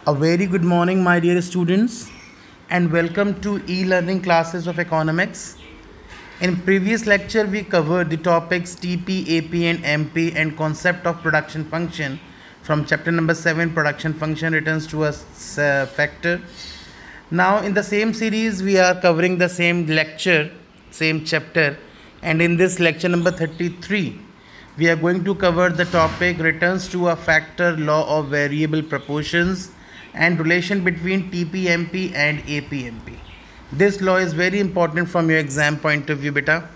A very good morning, my dear students, and welcome to e-learning classes of economics. In previous lecture, we covered the topics TP, AP, and MP and concept of production function from chapter number 7, production function returns to a factor. Now, in the same series, we are covering the same lecture, same chapter, and in this lecture number 33, we are going to cover the topic returns to a factor, law of variable proportions, and relation between TPMP and APMP. This law is very important from your exam point of view, beta.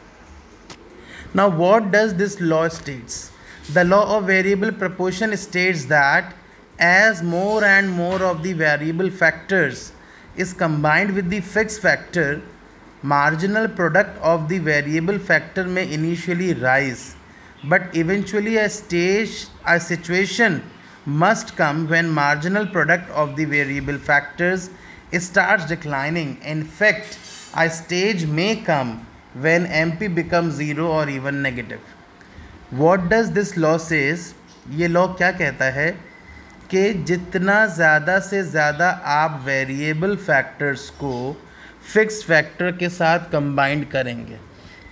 Now, what does this law states? The law of variable proportion states that as more and more of the variable factors is combined with the fixed factor, marginal product of the variable factor may initially rise, but eventually a situation must come when marginal product of the variable factors starts declining. In fact, a stage may come when MP becomes 0 or even negative. What does this law says? ये law क्या कहता है कि जितना ज़्यादा से ज़्यादा आप वेरिएबल फैक्टर्स को फिक्स्ड फैक्टर के साथ कंबाइंड करेंगे.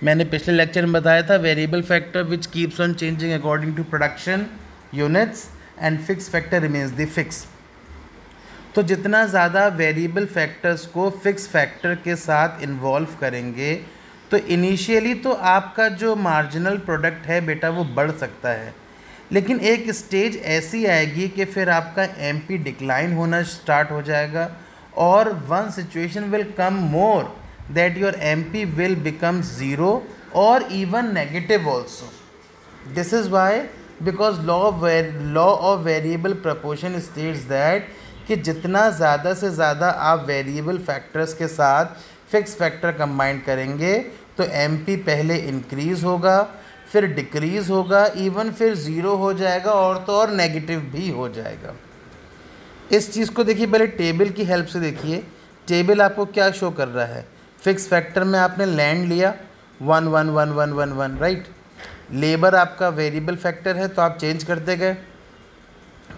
मैंने पिछले लेक्चर में बताया था variable factor which keeps on changing according to production units and fix factor remains the fix. तो जितना ज़्यादा वेरिएबल फैक्टर्स को फिक्स फैक्टर के साथ इन्वॉल्व करेंगे तो इनिशियली तो आपका जो मार्जिनल प्रोडक्ट है बेटा वो बढ़ सकता है, लेकिन एक स्टेज ऐसी आएगी कि फिर आपका एमपी डिक्लाइन होना स्टार्ट हो जाएगा और one situation will come more that your MP will become 0 और even negative also. This is why because law of variable proportion states that कि जितना ज़्यादा से ज़्यादा आप वेरिएबल फैक्टर्स के साथ फिक्स फैक्टर कंबाइन करेंगे तो एमपी पहले इंक्रीज़ होगा, फिर डिक्रीज़ होगा, इवन फिर 0 हो जाएगा और तो और नेगेटिव भी हो जाएगा. इस चीज़ को देखिए, पहले टेबल की हेल्प से देखिए. टेबल आपको क्या शो कर रहा है? फिक्स फैक्टर में आपने लैंड लिया 1 1 1 1 1 1, राइट. लेबर आपका वेरिएबल फैक्टर है तो आप चेंज करते गए.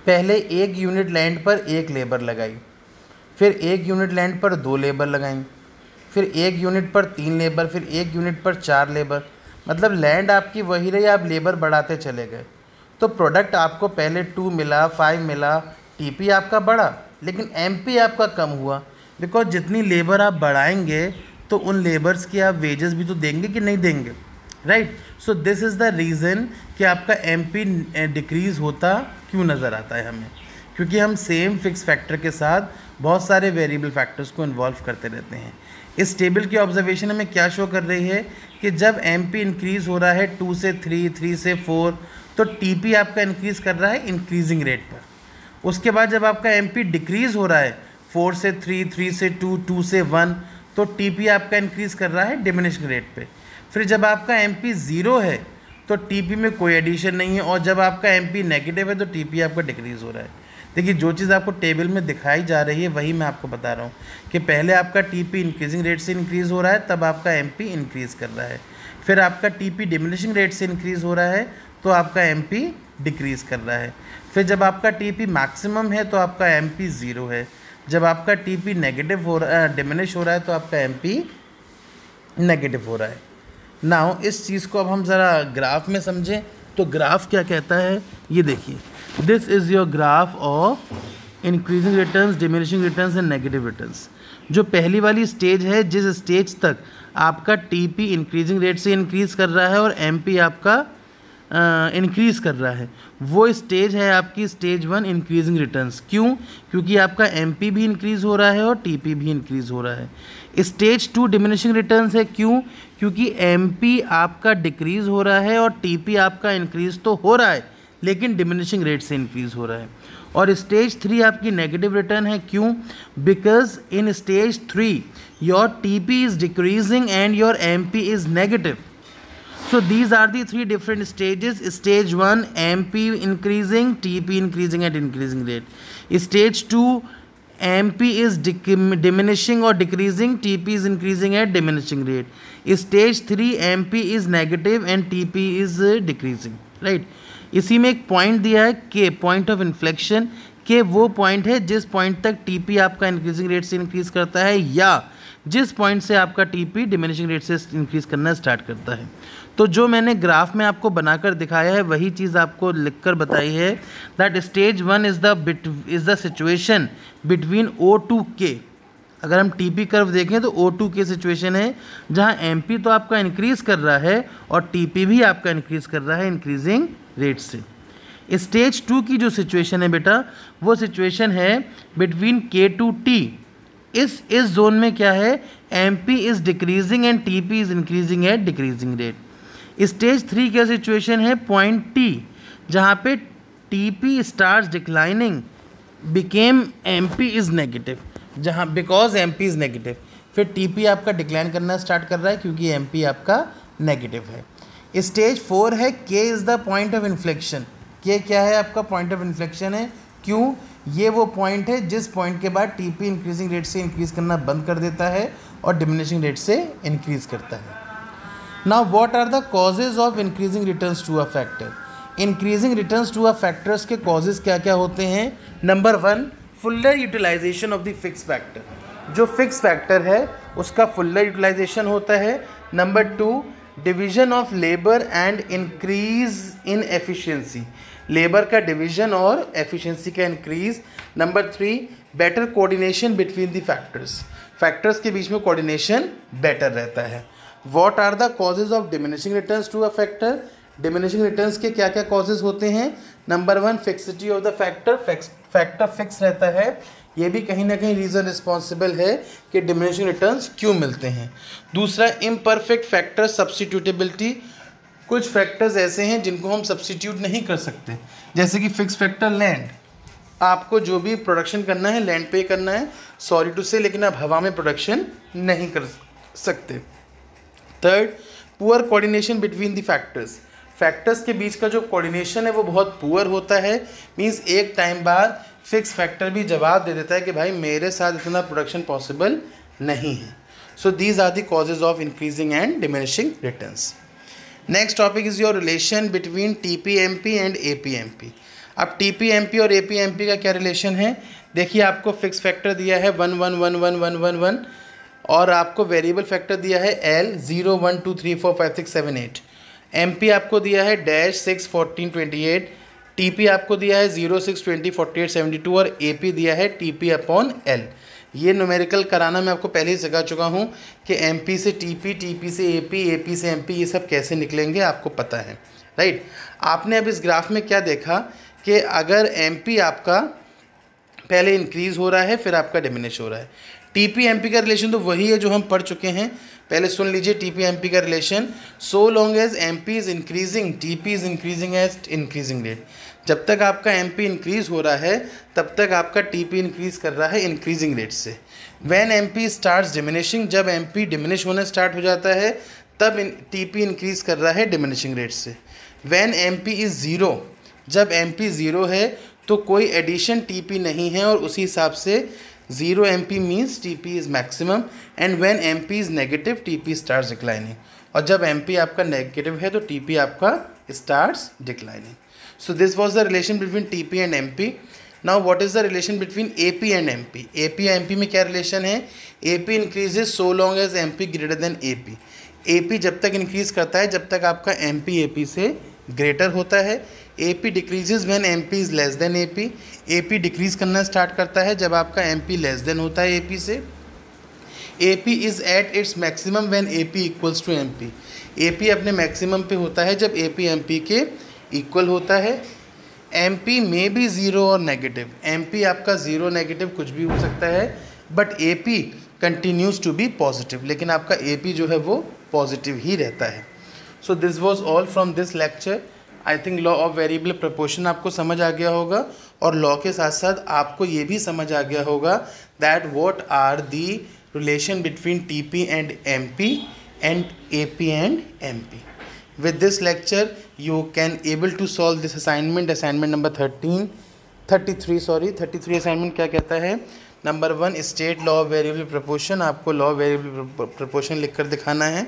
पहले 1 यूनिट लैंड पर 1 लेबर लगाई, फिर 1 यूनिट लैंड पर 2 लेबर लगाई, फिर 1 यूनिट पर 3 लेबर, फिर 1 यूनिट पर 4 लेबर. मतलब लैंड आपकी वही रही, आप लेबर बढ़ाते चले गए. तो प्रोडक्ट आपको पहले 2 मिला, 5 मिला, टीपी आपका बढ़ा, लेकिन एमपी आपका कम हुआ. बिकॉज जितनी लेबर आप बढ़ाएंगे तो उन लेबर्स की आप वेजेस भी तो देंगे कि नहीं देंगे, right. So this is the reason कि आपका एमपी डिक्रीज़ होता क्यों नज़र आता है हमें, क्योंकि हम सेम फिक्स फैक्टर के साथ बहुत सारे वेरिएबल फैक्टर्स को इन्वॉल्व करते रहते हैं. इस टेबल की ऑब्जर्वेशन हमें क्या शो कर रही है कि जब एमपी इंक्रीज़ हो रहा है 2 से 3, 3 से 4, तो टीपी आपका इंक्रीज़ कर रहा है इंक्रीजिंग रेट पर. उसके बाद जब आपका एमपी डिक्रीज़ हो रहा है 4 से 3, 3 से 2, 2 से 1, तो टीपी आपका इंक्रीज़ कर रहा है डिमिनिशिंग रेट पे. फिर जब आपका एमपी 0 है तो टीपी में कोई एडिशन नहीं है, और जब आपका एमपी नेगेटिव है तो टीपी आपका डिक्रीज़ हो रहा है. देखिए, जो चीज़ आपको टेबल में दिखाई जा रही है वही मैं आपको बता रहा हूँ कि पहले आपका टीपी इंक्रीजिंग रेट से इंक्रीज़ हो रहा है तब आपका एमपी इंक्रीज़ कर रहा है. फिर आपका टीपी डिमिनिशिंग रेट से इंक्रीज़ हो रहा है तो आपका एमपी डिक्रीज़ कर रहा है. फिर जब आपका टीपी मैक्सिमम है तो आपका एमपी 0 है. जब आपका टीपी नेगेटिव हो रहा है, डिमिनिश हो रहा है, तो आपका एमपी नेगेटिव हो रहा है. नाउ इस चीज़ को अब हम ज़रा ग्राफ में समझें तो ग्राफ क्या कहता है ये देखिए. This is your graph of increasing returns, diminishing returns and negative returns. जो पहली वाली स्टेज है, जिस स्टेज तक आपका टीपी इंक्रीजिंग रेट से इंक्रीज़ कर रहा है और एमपी आपका इंक्रीज़ कर रहा है, वो स्टेज है आपकी स्टेज 1 इंक्रीजिंग रिटर्न्स. क्यों? क्योंकि आपका एमपी भी इंक्रीज़ हो रहा है और टीपी भी इंक्रीज़ हो रहा है. स्टेज 2 डिमिनिशिंग रिटर्न्स है. क्यों? क्योंकि एमपी आपका डिक्रीज़ हो रहा है और टीपी आपका इंक्रीज़ तो हो रहा है लेकिन डिमिनिशिंग रेट से इंक्रीज़ हो रहा है. और स्टेज 3 आपकी नेगेटिव रिटर्न है. क्यों? Because in stage 3 your TP is decreasing and your MP is negative. So these are the 3 different stages. Stage 1 MP increasing, TP increasing at increasing rate. Stage 2 MP is diminishing or decreasing, TP is increasing at diminishing rate. Stage 3 MP is negative and TP is decreasing, right. इसी में एक point दिया है कि point of inflection कि वो point है जिस पॉइंट तक टीपी आपका इंक्रीजिंग रेट से इंक्रीज़ करता है या जिस पॉइंट से आपका टीपी डिमिनिशिंग रेट से इंक्रीज़ करना स्टार्ट करता है। तो जो मैंने ग्राफ में आपको बनाकर दिखाया है वही चीज़ आपको लिखकर बताई है that stage 1 is the situation between O2 K। अगर हम टीपी कर्व देखें तो O2 K सिचुएशन है जहां एमपी तो आपका इंक्रीज़ कर रहा है और टीपी भी आपका इंक्रीज़ कर रहा है इंक्रीजिंग रेट से। स्टेज 2 की जो सिचुएशन है बेटा वो सिचुएशन है बिटवीन K2T। इस जोन में क्या है, MP is decreasing and TP is increasing at decreasing rate. Stage 3 का सिचुएशन है पॉइंट T जहाँ पे TP starts declining became MP is negative, जहाँ बिकॉज एमपी इज़ नेगेटिव, फिर टीपी आपका डिक्लाइन करना स्टार्ट कर रहा है क्योंकि एमपी आपका नेगेटिव है। स्टेज 4 है के is the point of inflection. के क्या है, आपका पॉइंट ऑफ इन्फ्लेक्शन है। क्यों, ये वो पॉइंट है जिस पॉइंट के बाद टीपी इंक्रीजिंग रेट से इंक्रीज़ करना बंद कर देता है और डिमिनिशिंग रेट से इंक्रीज़ करता है। Now what are the causes of increasing returns to a factor. Increasing returns to a factors के कॉजेज क्या क्या होते हैं। Number 1, fuller utilization of the fix factor. जो फिक्स फैक्टर है उसका फुल्लर यूटिलाइजेशन होता है। Number 2, division of labour and increase in efficiency. Labour का डिवीजन और एफिशिएंसी का increase. Number 3, better coordination between the factors. Factors के बीच में कोऑर्डिनेशन बेटर रहता है। What are the causes of diminishing returns to a factor. Diminishing returns के क्या क्या कॉजेज होते हैं। Number 1, fixity of the factor. Factor fix रहता है, ये भी कहीं ना कहीं रीज़न रिस्पॉन्सिबल है कि डिमिनिशिंग रिटर्न्स क्यों मिलते हैं। दूसरा, इम्परफेक्ट फैक्टर सब्स्टिट्यूटेबिलिटी। कुछ फैक्टर्स ऐसे हैं जिनको हम सब्स्टिट्यूट नहीं कर सकते, जैसे कि फिक्स फैक्टर लैंड। आपको जो भी प्रोडक्शन करना है लैंड पे करना है, सॉरी टू से, लेकिन आप हवा में प्रोडक्शन नहीं कर सकते। Third, poor coordination between the factors. Factors के बीच का जो कोऑर्डिनेशन है वो बहुत पुअर होता है। मींस एक टाइम बाद फिक्स फैक्टर भी जवाब दे देता है कि भाई मेरे साथ इतना प्रोडक्शन पॉसिबल नहीं है। So these are the causes of increasing and diminishing returns. Next topic is your relation between TPMP and APMP. अब टीपीएमपी और एपीएमपी का क्या रिलेशन है। देखिए, आपको फिक्स फैक्टर दिया है 1 1 1 1 1 1 1 और आपको वेरिएबल फैक्टर दिया है L 0 1 2 3 4 5 6 7 8। एमपी आपको दिया है -6 14 28। टीपी आपको दिया है 0 6 20 48 72 और एपी दिया है TP अपॉन L। ये न्यूमेरिकल कराना मैं आपको पहले ही सिखा चुका हूँ कि एमपी से टीपी, टीपी से एपी, एपी से एमपी, ये सब कैसे निकलेंगे आपको पता है, राइट। आपने अब इस ग्राफ में क्या देखा कि अगर एमपी आपका पहले इंक्रीज़ हो रहा है फिर आपका डिमिनिश हो रहा है। टीपी एमपी का रिलेशन तो वही है जो हम पढ़ चुके हैं, पहले सुन लीजिए। टीपी एमपी का relation, so long as MP is increasing TP is increasing as increasing rate. जब तक आपका एमपी इंक्रीज़ हो रहा है तब तक आपका टीपी इंक्रीज़ कर रहा है इंक्रीजिंग रेट से। व्हेन एमपी स्टार्ट्स डिमिनिशिंग, जब एमपी डिमिनिश होना स्टार्ट हो जाता है तब टीपी इंक्रीज़ कर रहा है डिमिनिशिंग रेट से। व्हेन एमपी इज़ ज़ीरो, जब एमपी ज़ीरो है तो कोई एडिशन टीपी नहीं है और उसी हिसाब से 0 MP means TP is maximum and when MP is negative TP starts declining। और जब MP आपका नेगेटिव है तो TP आपका starts declining। So this was the relation between TP and MP। Now what is the relation between AP and MP? AP या MP में क्या relation है। AP increases so long as MP greater than AP। AP जब तक increase करता है जब तक आपका MP AP से ग्रेटर होता है। AP decreases when MP is less than AP। AP decrease करना स्टार्ट करता है जब आपका MP लेस देन होता है AP से। AP is at its maximum when AP equals to MP। AP अपने मैक्सिमम पे होता है जब AP MP के इक्वल होता है। MP में भी ज़ीरो और नेगेटिव, MP आपका ज़ीरो नेगेटिव कुछ भी हो सकता है but AP continues to be positive, लेकिन आपका AP जो है वो पॉजिटिव ही रहता है। So this was all from this lecture. I think law of variable proportion आपको समझ आ गया होगा और लॉ के साथ साथ आपको ये भी समझ आ गया होगा that what are the relation between TP and MP and AP and MP. With this lecture you can able to solve this assignment number 33 assignment क्या कहता है। Number 1, state law of variable proportion. आपको law of variable proportion लिख कर दिखाना है।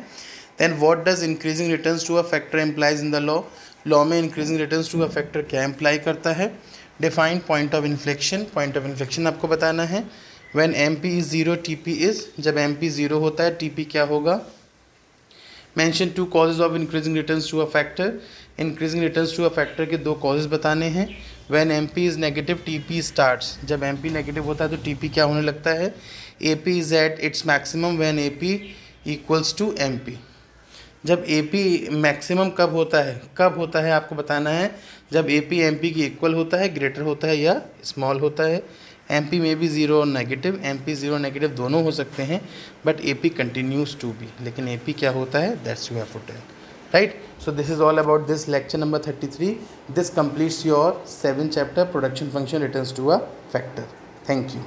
Then what does increasing returns to a factor employs in the law. Law में increasing returns to a factor क्या एम्प्लाई करता है। Define point of inflection. Point of inflection आपको बताना है. When MP is zero TP is, जब MP zero होता है TP क्या होगा. Mention 2 causes of increasing returns to a factor. Increasing returns to a factor के 2 कॉजेज बताने हैं. When MP is negative TP starts, जब MP नेगेटिव होता है तो TP क्या होने लगता है. AP is at its maximum when AP equals to MP. जब AP मैक्सिमम कब होता है आपको बताना है. जब AP MP की इक्वल होता है, ग्रेटर होता है या स्मॉल होता है. MP में भी ज़ीरो और नेगेटिव, MP ज़ीरो नेगेटिव दोनों हो सकते हैं, but AP continues to be, लेकिन AP क्या होता है, that's you have to tell. Right. So this is all about this lecture number 33. This completes your 7th chapter production function returns to a factor. Thank you.